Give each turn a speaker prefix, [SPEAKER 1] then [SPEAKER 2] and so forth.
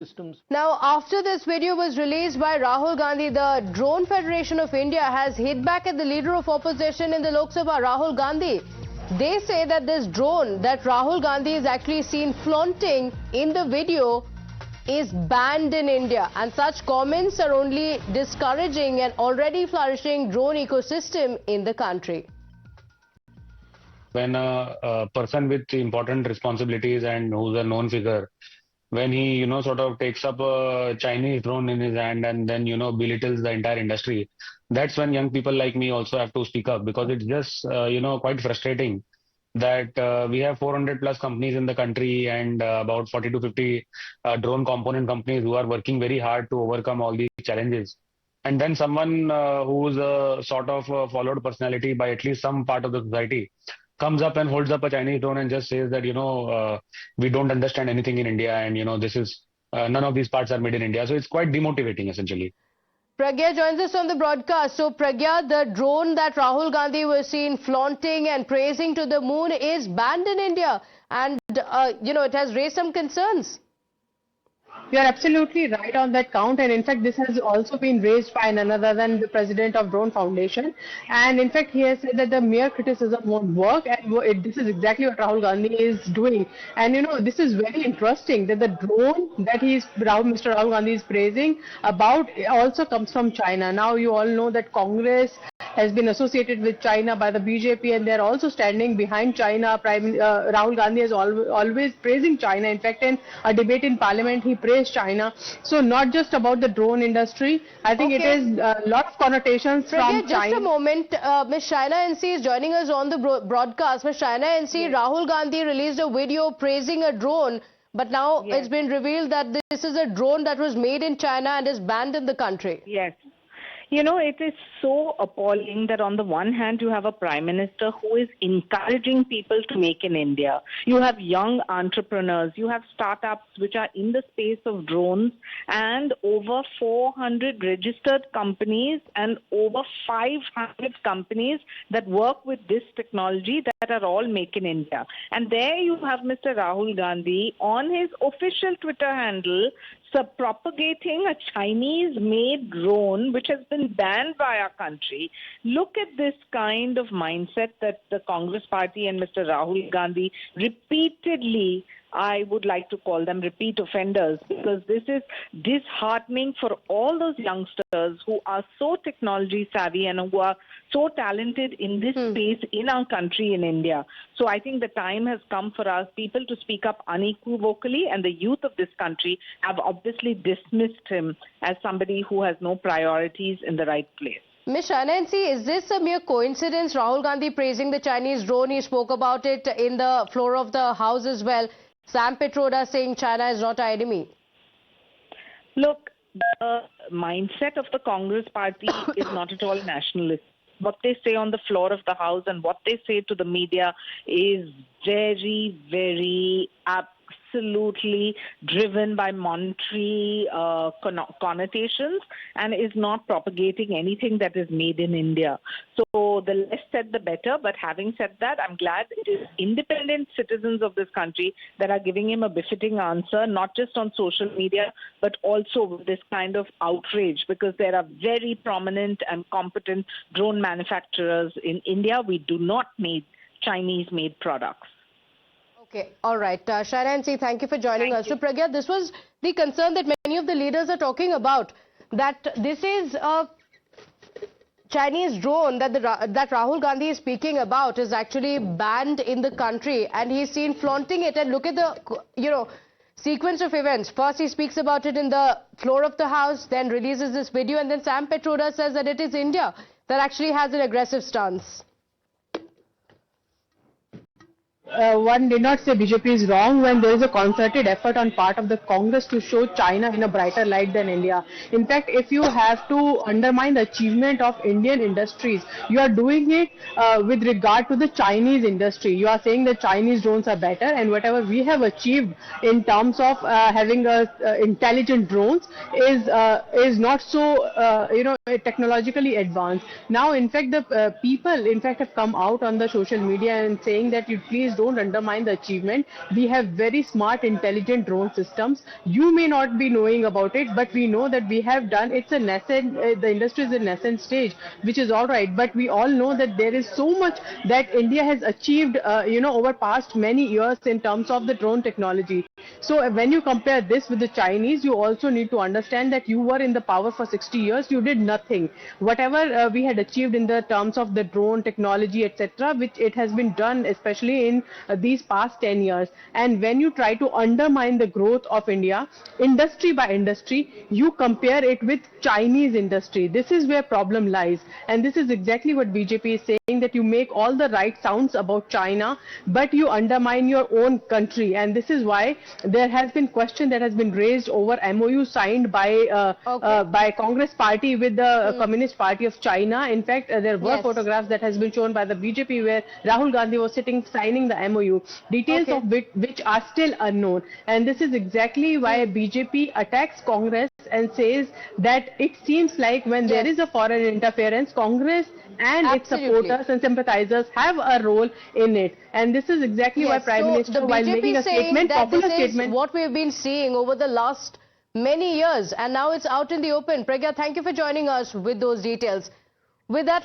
[SPEAKER 1] systems.
[SPEAKER 2] Now, after this video was released by Rahul Gandhi, the Drone Federation of India has hit back at the leader of opposition in the Lok Sabha, Rahul Gandhi. They say that this drone that Rahul Gandhi is actually seen flaunting in the video is banned in India, and such comments are only discouraging an already flourishing drone ecosystem in the country.
[SPEAKER 3] When a person with important responsibilities and who's a known figure, when he, sort of takes up a Chinese drone in his hand and then, belittles the entire industry, that's when young people like me also have to speak up, because it's just, quite frustrating that we have 400 plus companies in the country and about 40 to 50 drone component companies who are working very hard to overcome all these challenges. And then someone who's a sort of followed personality by at least some part of the society comes up and holds up a Chinese drone and just says that, we don't understand anything in India, and, this is, none of these parts are made in India. So it's quite demotivating, essentially.
[SPEAKER 2] Pragya joins us on the broadcast. So, Pragya, the drone that Rahul Gandhi was seen flaunting and praising to the moon is banned in India. And, it has raised some concerns.
[SPEAKER 4] You're absolutely right on that count, and in fact this has also been raised by none other than the president of Drone Foundation, and in fact he has said that the mere criticism won't work, and this is exactly what Rahul Gandhi is doing. And this is very interesting that the drone that Mr. Rahul Gandhi is praising about also comes from China. Now you all know that Congress has been associated with China by the BJP, and they are also standing behind China. Rahul Gandhi is always praising China. In fact, in a debate in Parliament, he praised China. So not just about the drone industry. I think it is a lot of connotations from China.
[SPEAKER 2] Just a moment. Ms. Shaina NC is joining us on the broadcast. Ms. Shaina NC, yes. Rahul Gandhi released a video praising a drone, but now it's been revealed that this is a drone that was made in China and is banned in the country.
[SPEAKER 5] Yes. It is so appalling that on the one hand, you have a prime minister who is encouraging people to make in India. You have young entrepreneurs, you have startups which are in the space of drones, and over 400 registered companies and over 500 companies that work with this technology that are all make in India. And there you have Mr. Rahul Gandhi on his official Twitter handle propagating a Chinese-made drone which has been banned by our country. Look at this kind of mindset that the Congress party and Mr. Rahul Gandhi repeatedly, I would like to call them repeat offenders, because this is disheartening for all those youngsters who are so technology savvy and who are so talented in this space in our country, in India. So I think the time has come for us people to speak up unequivocally, and the youth of this country have obviously dismissed him as somebody who has no priorities in the right place.
[SPEAKER 2] Ms. Shaina NC, is this a mere coincidence? Rahul Gandhi praising the Chinese drone, he spoke about it in the floor of the House as well. Sam Pitroda saying China is not our enemy.
[SPEAKER 5] Look, the mindset of the Congress party is not at all nationalist. What they say on the floor of the House and what they say to the media is very, very absolutely driven by monetary connotations, and is not propagating anything that is made in India. So the less said, the better. But having said that, I'm glad it is independent citizens of this country that are giving him a befitting answer, not just on social media, but also with this kind of outrage, because there are very prominent and competent drone manufacturers in India. We do not make Chinese-made products.
[SPEAKER 2] Okay, all right. Shaina NC, thank you for joining us. So, Pragya, this was the concern that many of the leaders are talking about, that this is a Chinese drone that Rahul Gandhi is speaking about is actually banned in the country, and he's seen flaunting it. And look at the, sequence of events. First, he speaks about it in the floor of the House, then releases this video, and then Sam Pitroda says that it is India that actually has an aggressive stance.
[SPEAKER 4] One did not say BJP is wrong when there is a concerted effort on part of the Congress to show China in a brighter light than India. In fact, if you have to undermine the achievement of Indian industries, you are doing it with regard to the Chinese industry. You are saying that Chinese drones are better, and whatever we have achieved in terms of having intelligent drones is not so technologically advanced. Now, in fact, the people have come out on the social media and saying that you please don't undermine the achievement. We have very smart, intelligent drone systems. You may not be knowing about it, but we know that we have done. It's a nascent. The industry is in nascent stage, which is all right. But we all know that there is so much that India has achieved, over past many years in terms of the drone technology. So when you compare this with the Chinese, you also need to understand that you were in the power for 60 years. You did nothing. Whatever we had achieved in the terms of the drone technology, etc., which it has been done, especially in these past 10 years. And when you try to undermine the growth of India, industry by industry, you compare it with Chinese industry. This is where problem lies. And this is exactly what BJP is saying, that you make all the right sounds about China, but you undermine your own country. And this is why there has been question that has been raised over MOU signed by Congress party with the Communist Party of China. In fact, there were photographs that has been shown by the BJP where Rahul Gandhi was sitting signing the MOU, details of which are still unknown. And this is exactly why BJP attacks Congress and says that it seems like when there is a foreign interference, Congress and its supporters and sympathizers have a role in it. And this is exactly why Prime Minister, while making a statement, popular statement,
[SPEAKER 2] what we've been seeing over the last many years, and now it's out in the open. Pragya, thank you for joining us with those details. With that,